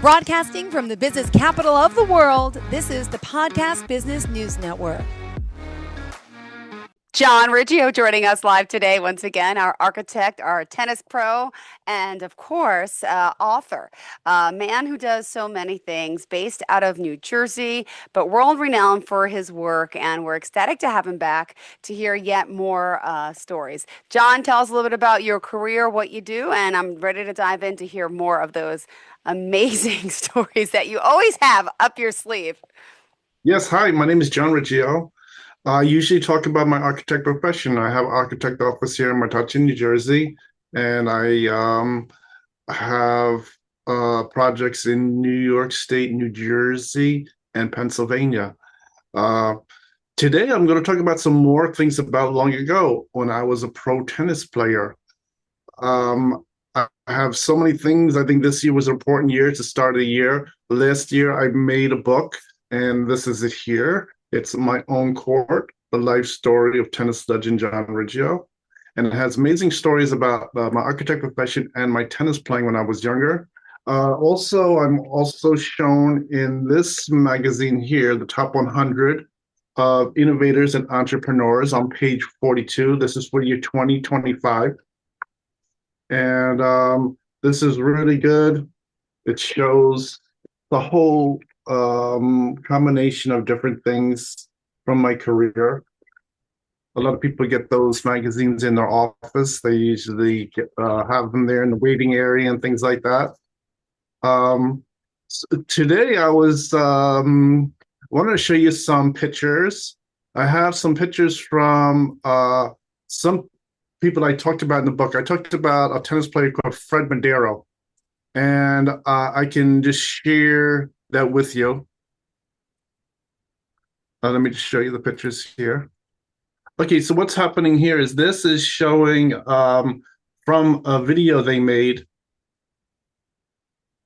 Broadcasting from the business capital of the world, this is the Podcast Business News Network. John Riggio joining us live today once again, our architect, our tennis pro, and of course, author. A man who does so many things, based out of New Jersey, but world-renowned for his work, and we're ecstatic to have him back to hear yet more stories. John, tell us a little bit about your career, what you do, and I'm ready to dive in to hear more of those amazing stories that you always have up your sleeve. Yes, hi, my name is John Riggio. I usually talk about my architect profession. I have an architect office here in Metuchen, New Jersey, and I have projects in New York State, New Jersey, and Pennsylvania. Today, I'm going to talk about some more things about long ago when I was a pro tennis player. I have so many things. I think this year was an important year to start the year. Last year, I made a book, and this is it here. It's My Own Court, the life story of tennis legend John Riggio. And it has amazing stories about my architect profession and my tennis playing when I was younger. I'm also shown in this magazine here, the top 100 of innovators and entrepreneurs on page 42. This is for year 2025. And this is really good. It shows the whole combination of different things from my career. A lot of people get those magazines in their office. They usually have them there in the waiting area and things like that. So today I wanted to show you some pictures. I have some pictures from some people I talked about in the book. I talked about a tennis player called Fred Madero, and I can just share that with you. Let me just show you the pictures here. Okay, so what's happening here is this is showing from a video they made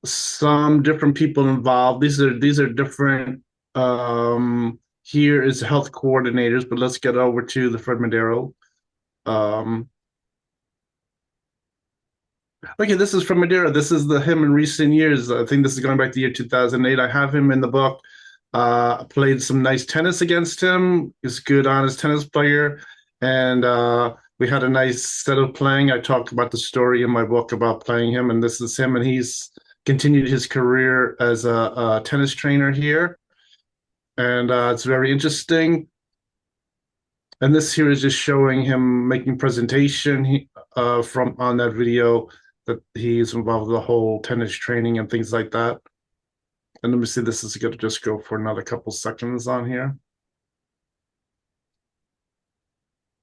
some different people involved. These are different. Here is health coordinators, but let's get over to the Fred Madero. Okay, this is from Madero. This is him in recent years. I think this is going back to the year 2008. I have him in the book. Played some nice tennis against him. He's a good, honest tennis player. And we had a nice set of playing. I talked about the story in my book about playing him. And this is him. And he's continued his career as a tennis trainer here. And it's very interesting. And this here is just showing him making presentation from on that video that he's involved with the whole tennis training and things like that. And let me see, this is going to just go for another couple seconds on here.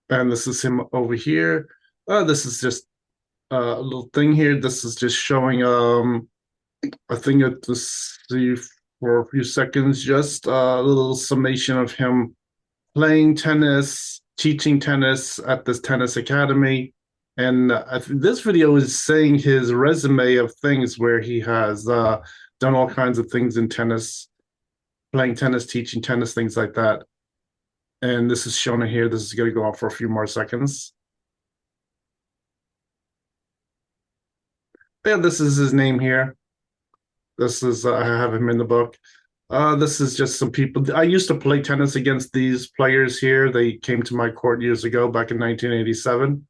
And this is him over here. This is just a little thing here. This is just showing, I think let's see for a few seconds, just a little summation of him playing tennis, teaching tennis at this tennis academy. And this video is saying his resume of things where he has done all kinds of things in tennis, playing tennis, teaching tennis, things like that. And this is shown here. This is going to go on for a few more seconds. Yeah, this is his name here. This is, I have him in the book. This is just some people. I used to play tennis against these players here. They came to my court years ago, back in 1987.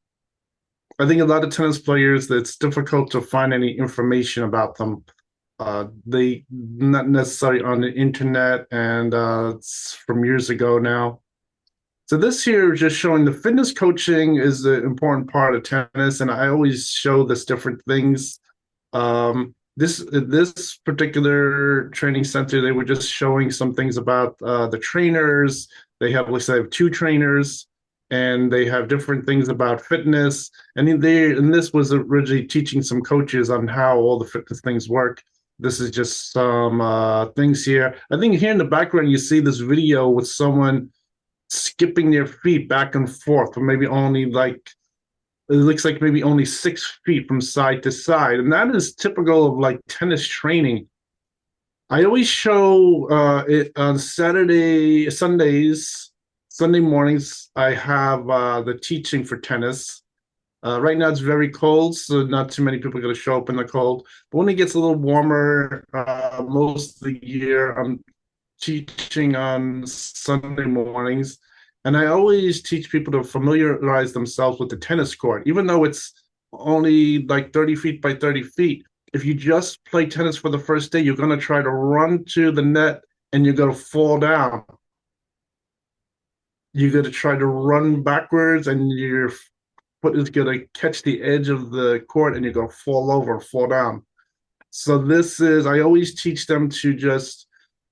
I think a lot of tennis players, it's difficult to find any information about them. They not necessarily on the internet, and it's from years ago now. So this here is just showing the fitness coaching is an important part of tennis, and I always show this different things. This particular training center, they were just showing some things about the trainers. They have, let's say, they have 2 trainers, and they have different things about fitness. And this was originally teaching some coaches on how all the fitness things work. This is just some things here. I think here in the background, you see this video with someone skipping their feet back and forth, or maybe only like, it looks like maybe only 6 feet from side to side. And that is typical of like tennis training. I always show it on Sunday mornings. I have the teaching for tennis. Right now it's very cold, so not too many people are going to show up in the cold. But when it gets a little warmer, most of the year, I'm teaching on Sunday mornings. And I always teach people to familiarize themselves with the tennis court, even though it's only like 30 feet by 30 feet. If you just play tennis for the first day, you're going to try to run to the net and you're going to fall down. You're going to try to run backwards and your foot is going to catch the edge of the court and you're going to fall over, fall down. So I always teach them to just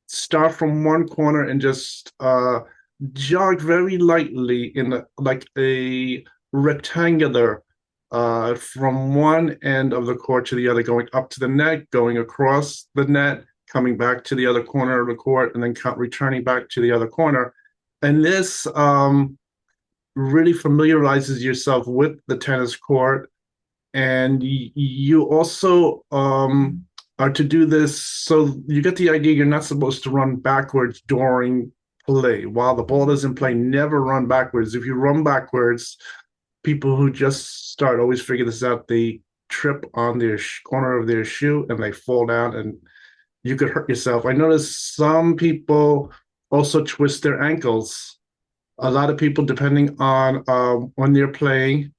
start from one corner and just jog very lightly like a rectangular from one end of the court to the other, going up to the net, going across the net, coming back to the other corner of the court, and then returning back to the other corner. And this really familiarizes yourself with the tennis court. And you also are to do this, so you get the idea you're not supposed to run backwards during play. While the ball is in play, never run backwards. If you run backwards, people who just start always figure this out. They trip on their corner of their shoe and they fall down, and you could hurt yourself. I noticed some people also twist their ankles. A lot of people, depending on when they're playing,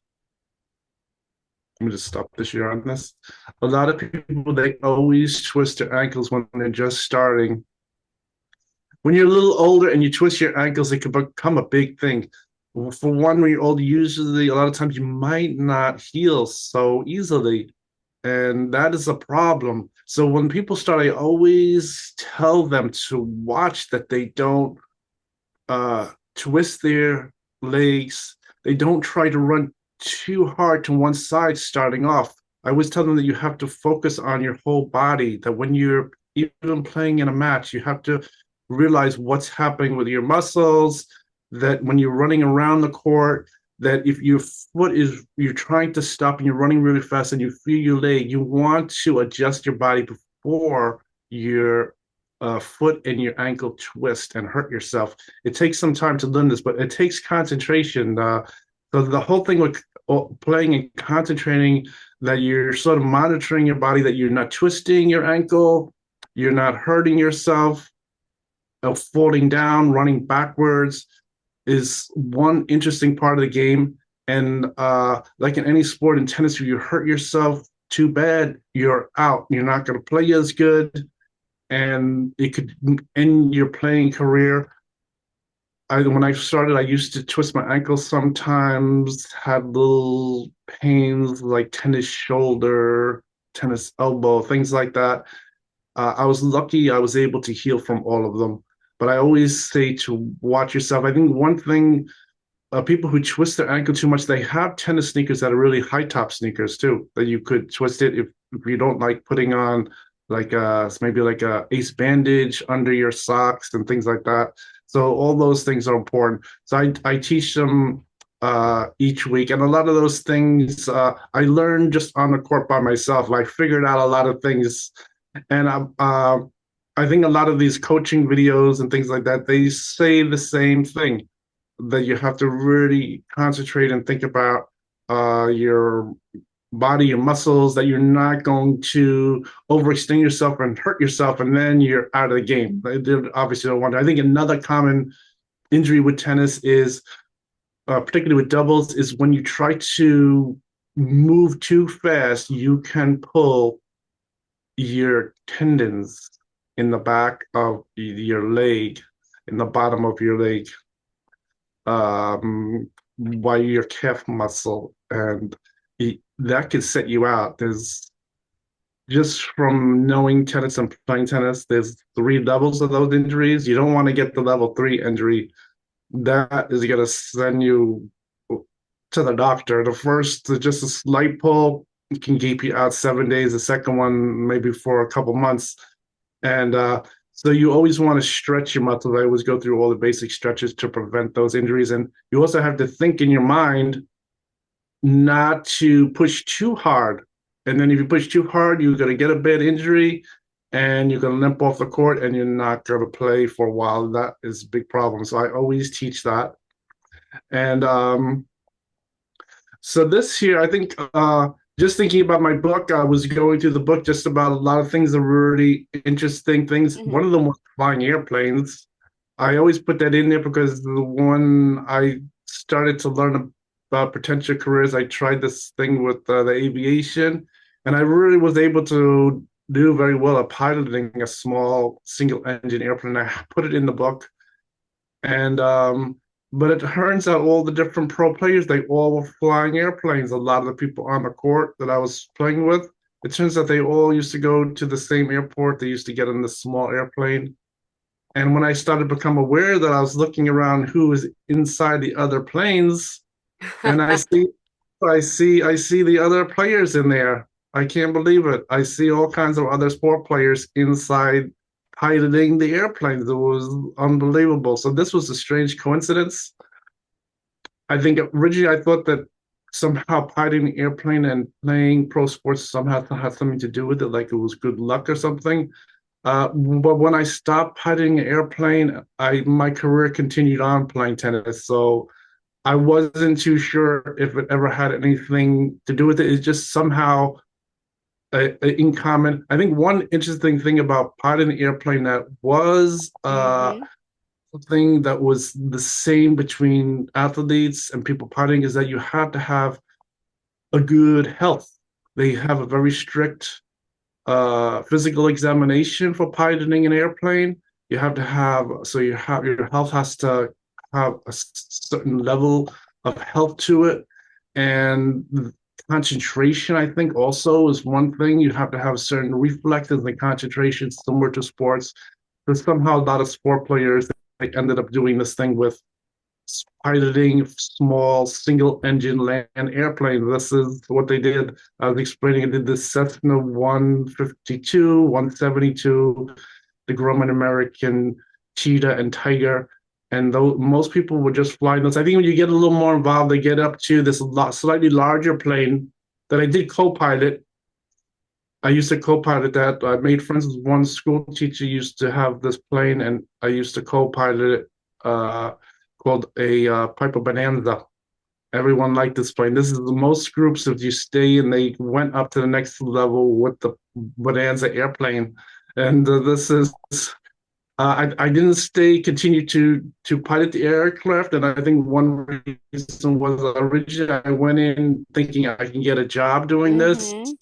let me just stop the share on this. A lot of people, they always twist their ankles when they're just starting. When you're a little older and you twist your ankles, it can become a big thing. For one, when you're older, usually a lot of times you might not heal so easily. And that is a problem. So when people start, I always tell them to watch that they don't twist their legs. They don't try to run too hard to one side starting off. I always tell them that you have to focus on your whole body, that when you're even playing in a match, you have to realize what's happening with your muscles, that when you're running around the court, that if your foot is, you're trying to stop and you're running really fast and you feel your leg, you want to adjust your body before your foot and your ankle twist and hurt yourself. It takes some time to learn this, but it takes concentration. So the whole thing with playing and concentrating, that you're sort of monitoring your body, that you're not twisting your ankle, you're not hurting yourself, falling down, running backwards, is one interesting part of the game. And like in any sport, in tennis, if you hurt yourself too bad, you're out. You're not going to play as good, and it could end your playing career. When I started, I used to twist my ankles sometimes, had little pains like tennis shoulder, tennis elbow, things like that. I was lucky I was able to heal from all of them. But I always say to watch yourself. I think one thing, people who twist their ankle too much, they have tennis sneakers that are really high top sneakers too, that you could twist it if you don't like putting on like maybe like a ace bandage under your socks and things like that. So all those things are important. So I teach them each week, and a lot of those things I learned just on the court by myself. I figured out a lot of things, and I think a lot of these coaching videos and things like that, they say the same thing, that you have to really concentrate and think about your body, your muscles, that you're not going to overextend yourself and hurt yourself, and then you're out of the game. They obviously don't want to. I think another common injury with tennis is, particularly with doubles, is when you try to move too fast, you can pull your tendons in the back of your leg, in the bottom of your leg, by your calf muscle, and that could set you out. There's, just from knowing tennis and playing tennis, there's 3 levels of those injuries. You don't want to get the level 3 injury. That is going to send you to the doctor. The first, just a slight pull, can keep you out 7 days. The second one, maybe for a couple months. And so you always want to stretch your muscles. I always go through all the basic stretches to prevent those injuries. And you also have to think in your mind not to push too hard. And then if you push too hard, you're going to get a bad injury and you're going to limp off the court and you're not going to play for a while. That is a big problem. So I always teach that. And So this year, I think just thinking about my book, I was going through the book just about a lot of things that were really interesting things. One Hmm. of them was flying airplanes. I always put that in there because when I started to learn about potential careers, I tried this thing with the aviation, and I really was able to do very well at piloting a small single engine airplane. I put it in the book, and but it turns out all the different pro players, they all were flying airplanes. A lot of the people on the court that I was playing with, it turns out they all used to go to the same airport. They used to get in this small airplane. And when I started to become aware that I was looking around who was inside the other planes, and I see the other players in there. I can't believe it. I see all kinds of other sport players inside piloting the airplanes. It was unbelievable. So this was a strange coincidence. I think originally I thought that somehow piloting the airplane and playing pro sports somehow had something to do with it, like it was good luck or something. But when I stopped piloting an airplane, I my career continued on playing tennis. So I wasn't too sure if it ever had anything to do with it. It's just somehow in common. I think one interesting thing about piloting an airplane that was Hmm. something that was the same between athletes and people piloting is that you have to have a good health. They have a very strict physical examination for piloting an airplane. You have to have so you have your health has to have a certain level of health to it, and concentration. I think also is one thing. You have to have certain reflexes and concentration similar to sports. But somehow a lot of sport players they ended up doing this thing with piloting small single engine land airplanes. This is what they did. I was explaining, I did the Cessna 152, 172, the Grumman American Cheetah and Tiger. And those, most people were just flying those. I think when you get a little more involved, they get up to this slightly larger plane that I did co-pilot. I used to co-pilot that. I made friends with one school teacher used to have this plane, and I used to co-pilot it, called a Piper Bonanza. Everyone liked this plane. This is the most groups if you stay, and they went up to the next level with the Bonanza airplane. And this is I didn't continue to pilot the aircraft, and I think one reason was originally I went in thinking I can get a job doing this, Hmm.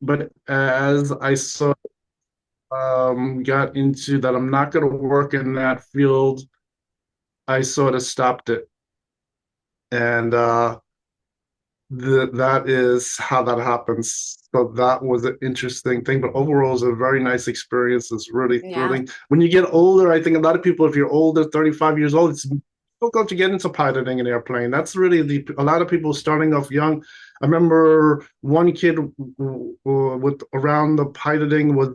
but as I saw got into that I'm not going to work in that field, I sort of stopped it, and that is how that happens. So that was an interesting thing, but overall, it was a very nice experience. It's really Yeah. thrilling. When you get older, I think a lot of people, if you're older, 35 years old, it's difficult to get into piloting an airplane. That's really a lot of people starting off young. I remember one kid with around the piloting was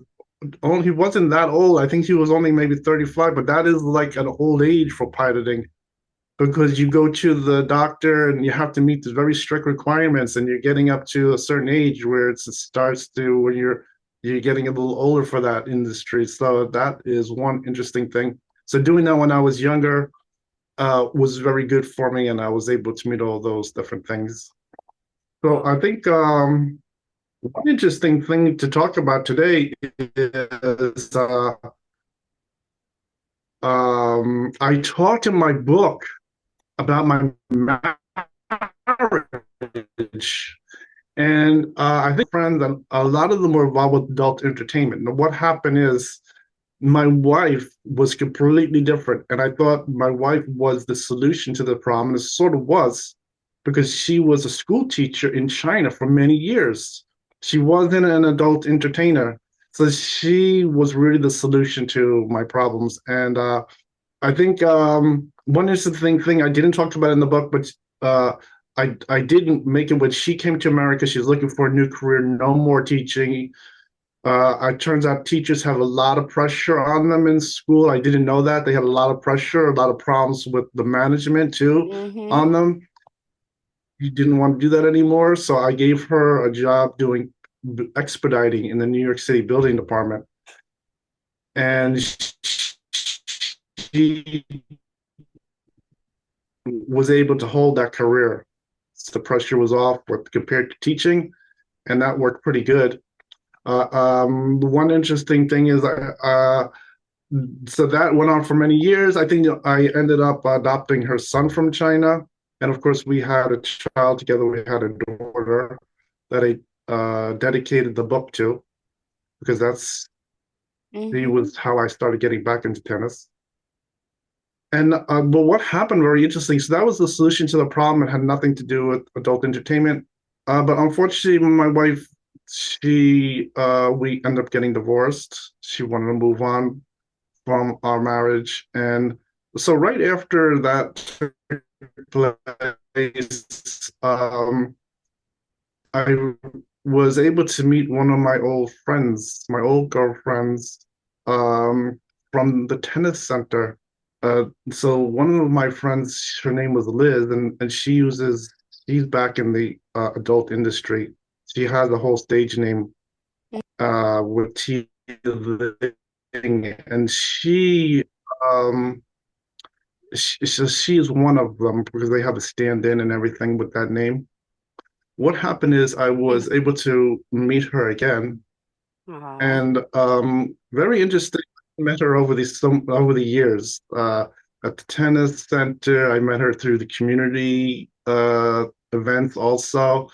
only he wasn't that old. I think he was only maybe 35, but that is like an old age for piloting because you go to the doctor and you have to meet the very strict requirements, and you're getting up to a certain age where it starts to when you're getting a little older for that industry. So that is one interesting thing. So doing that when I was younger was very good for me, and I was able to meet all those different things. So I think one interesting thing to talk about today is I talked in my book about my marriage. And I think friends, and a lot of them were involved with adult entertainment. And what happened is my wife was completely different. And I thought my wife was the solution to the problem. And it sort of was because she was a school teacher in China for many years. She wasn't an adult entertainer. So she was really the solution to my problems. And I think one interesting thing I didn't talk about in the book, but I didn't make it when she came to America. She's looking for a new career, no more teaching. It turns out teachers have a lot of pressure on them in school. I didn't know that. They had a lot of pressure, a lot of problems with the management too Hmm. on them. She didn't want to do that anymore. So I gave her a job doing expediting in the New York City building department. And she was able to hold that career. the pressure was off with compared to teaching, and that worked pretty good. The one interesting thing is, so that went on for many years. I think I ended up adopting her son from China, and of course, we had a child together. We had a daughter that I dedicated the book to because that's he Mm-hmm. was how I started getting back into tennis. And but what happened very interesting. So that was the solution to the problem. It had nothing to do with adult entertainment. But unfortunately, my wife, we ended up getting divorced. She wanted to move on from our marriage, and so right after that took place, I was able to meet one of my old friends, my old girlfriends, from the tennis center. So one of my friends, her name was Liz, and she's back in the adult industry. She has a whole stage name with T Ling, and um, she is one of them because they have a stand-in and everything with that name. What happened is I was able to meet her again, Aw. and very interesting. I met her over the years at the tennis center. I met her through the community events also,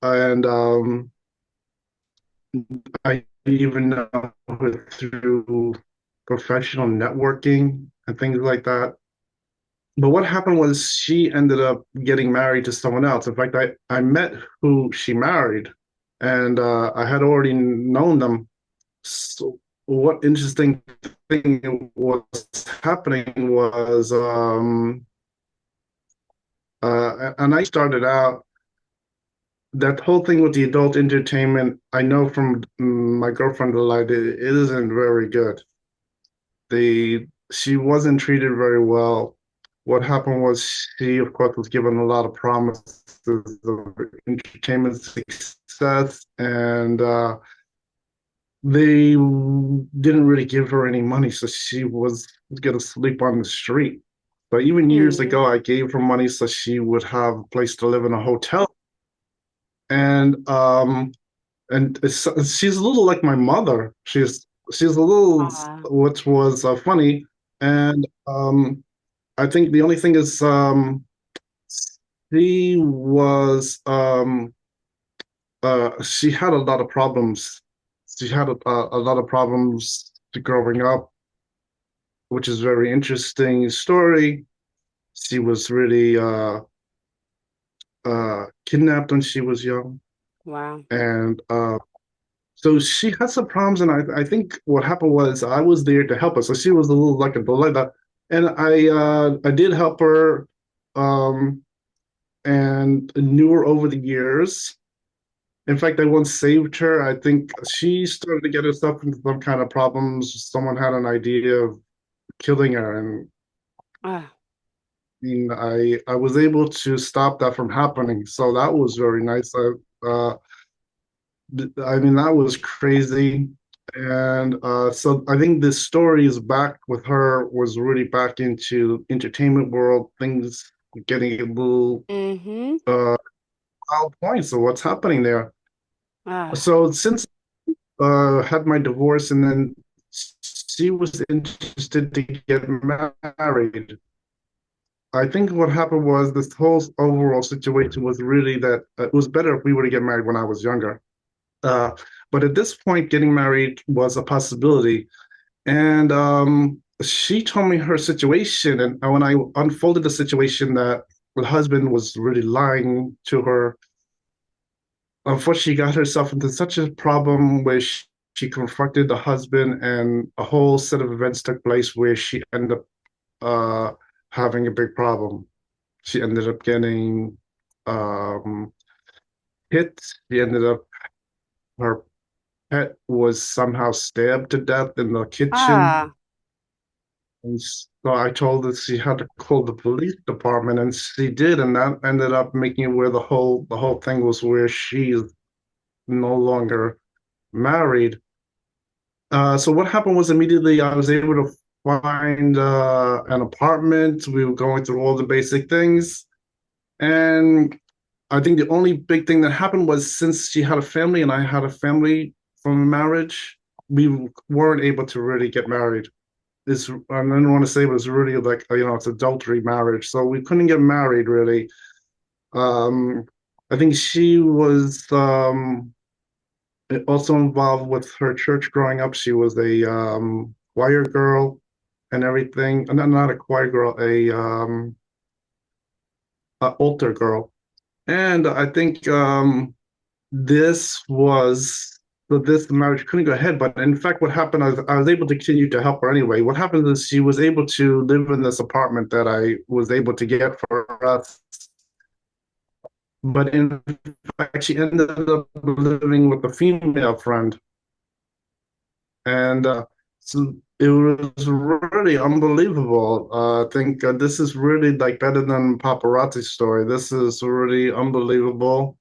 and I even know her through professional networking and things like that. But what happened was she ended up getting married to someone else. In fact, I met who she married, and I had already known them. So what interesting thing was happening was, and I started out that whole thing with the adult entertainment. I know from my girlfriend that it isn't very good. She wasn't treated very well. What happened was she, of course, was given a lot of promises of entertainment success, and they didn't really give her any money, so she was going to sleep on the street. But even years Mm. ago, I gave her money so she would have a place to live in a hotel. And she's a little like my mother. She's a little, Aw. which was funny. And I think the only thing is, she was she had a lot of problems. She had a lot of problems growing up, which is very interesting story. She was really kidnapped when she was young, Wow. and so she had some problems. And I think what happened was I was there to help her. So she was a little like a dilemma, and I did help her, um, and knew her over the years. In fact, I once saved her. I think she started to get herself into some kind of problems. Someone had an idea of killing her, and Ah. I was able to stop that from happening. So that was very nice. I mean, that was crazy. And so I think this story is back with her, was really back into entertainment world, things getting a little Mm-hmm. uh wild points of what's happening there. Ah. So since had my divorce, and then she was interested to get married. I think what happened was this whole overall situation was really that it was better if we were to get married when I was younger. Uh, but at this point, getting married was a possibility. And she told me her situation. And when I unfolded the situation, that the husband was really lying to her, unfortunately, she got herself into such a problem where she confronted the husband, and a whole set of events took place where she ended up having a big problem. She ended up getting um, hit. She ended up, her pet was somehow stabbed to death in the kitchen. Ah. And so I told her she had to call the police department, and she did, and that ended up making it where the whole thing was where she is no longer married. So what happened was immediately I was able to find an apartment. We were going through all the basic things, and I think the only big thing that happened was since she had a family and I had a family from a marriage, we weren't able to really get married. I don't want to say it was really like, it's adultery marriage. So we couldn't get married really. Um, I think she was also involved with her church growing up. She was a choir girl and everything. Not a choir girl, a altar girl. And I think this was this marriage couldn't go ahead. But in fact, what happened, I was able to continue to help her anyway. What happened is she was able to live in this apartment that I was able to get for us. But in fact, she ended up living with a female friend. And so it was really unbelievable. I think this is really like better than paparazzi story. This is really unbelievable.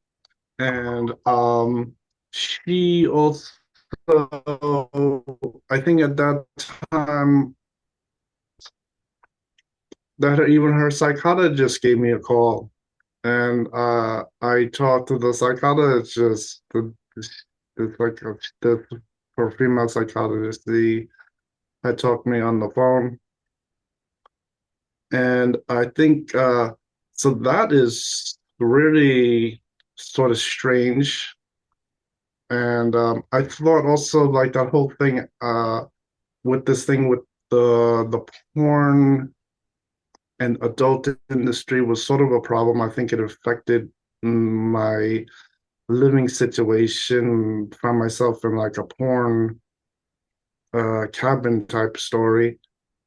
And she also, I think at that time, that even her psychologist gave me a call, and I talked to the psychologist. It's like the for female psychologist. The had talked to me on the phone, and I think so. That is really sort of strange. And I thought also like that whole thing with this thing with the porn and adult industry was sort of a problem. I think it affected my living situation. Found myself in like a porn cabin type story,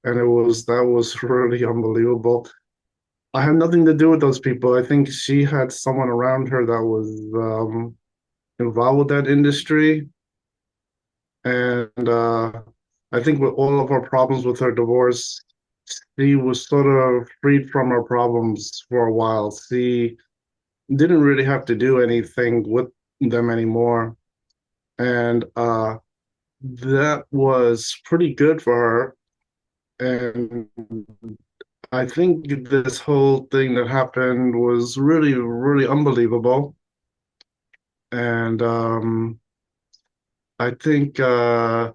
and that was really unbelievable. I had nothing to do with those people. I think she had someone around her that was involved with that industry. And I think with all of her problems with her divorce, she was sort of freed from her problems for a while. She didn't really have to do anything with them anymore. And that was pretty good for her. And I think this whole thing that happened was really, really unbelievable. And I think I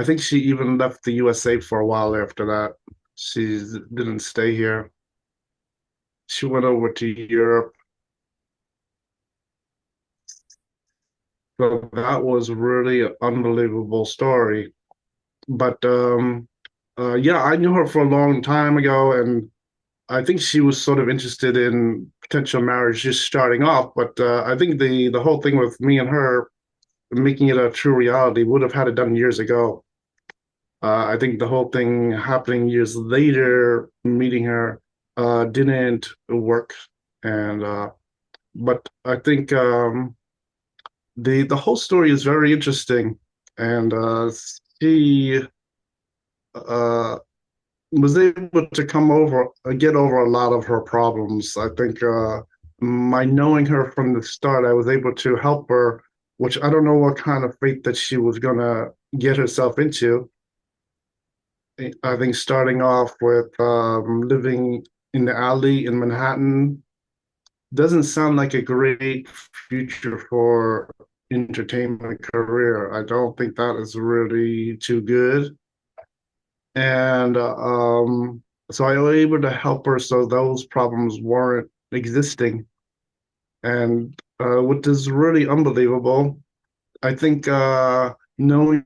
think she even left the USA for a while after that. She didn't stay here. She went over to Europe. So that was really an unbelievable story. But yeah, I knew her for a long time ago, and I think she was sort of interested in potential marriage just starting off. But I think the whole thing with me and her making it a true reality would have had it done years ago. I think the whole thing happening years later, meeting her, didn't work. And but I think the whole story is very interesting, and she uh, was able to get over a lot of her problems. I think my knowing her from the start, I was able to help her, which I don't know what kind of fate that she was gonna get herself into. I think starting off with living in the alley in Manhattan doesn't sound like a great future for entertainment career. I don't think that is really too good. And so I was able to help her so those problems weren't existing. And what is really unbelievable, I think knowing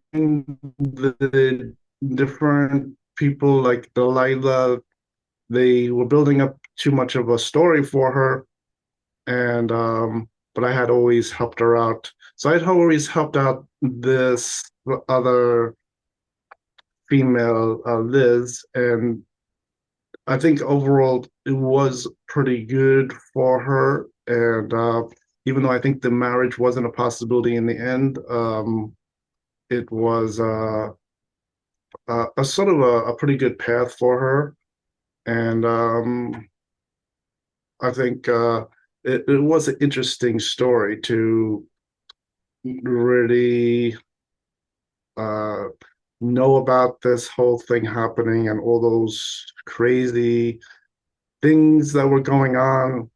the different people like Delilah, they were building up too much of a story for her, and but I had always helped her out. So I'd always helped out this other female, Liz, and I think overall it was pretty good for her. And even though I think the marriage wasn't a possibility in the end, it was a sort of a pretty good path for her. And I think it was an interesting story to really uh, know about this whole thing happening and all those crazy things that were going on.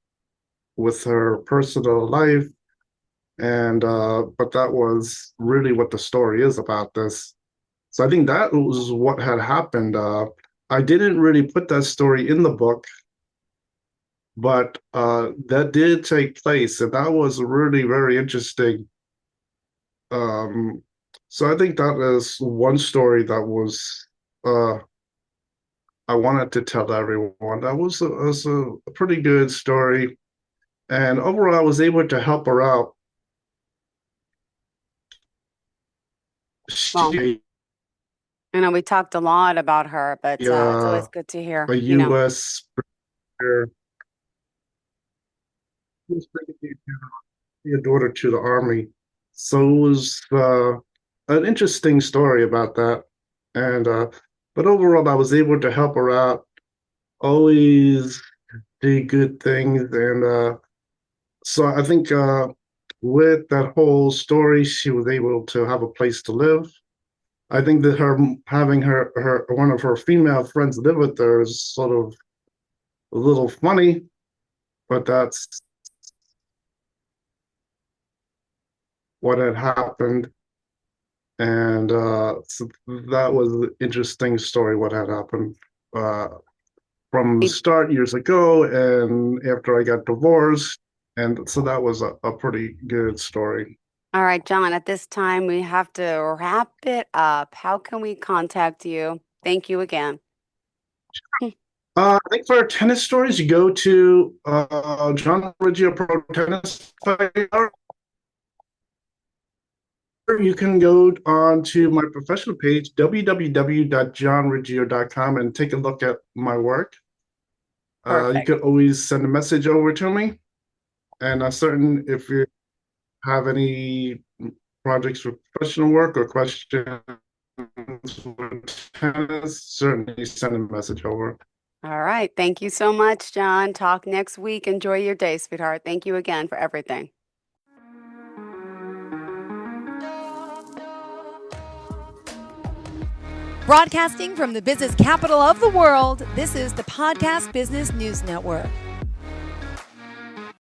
with her personal life, and but that was really what the story is about this. So I think that was what had happened. I didn't really put that story in the book, but that did take place, and that was really very interesting. Um, so I think that is one story that was uh, I wanted to tell everyone. That was a pretty good story, and overall, I was able to help her out. Well, She we talked a lot about her, but it's always good to hear, a U.S. player, was bringing your daughter to the army. So it was an interesting story about that. And but overall, I was able to help her out. Always did good things, and so I think with that whole story, she was able to have a place to live. I think that her having her one of her female friends live with her is sort of a little funny, but that's what had happened. And so that was an interesting story, what had happened uh, from the start years ago and after I got divorced. And so that was a pretty good story. All right, John, at this time we have to wrap it up. How can we contact you? Thank you again. I think for tennis stories, you go to John Riggio Pro Tennis Player. You can go on to my professional page, www.johnriggio.com, and take a look at my work. You Perfect. could always send a message over to me. And if you have any projects for professional work or questions with tennis, certainly send a message over. All right. Thank you so much, John. Talk next week. Enjoy your day, sweetheart. Thank you again for everything. Broadcasting from the business capital of the world, this is the Podcast Business News Network.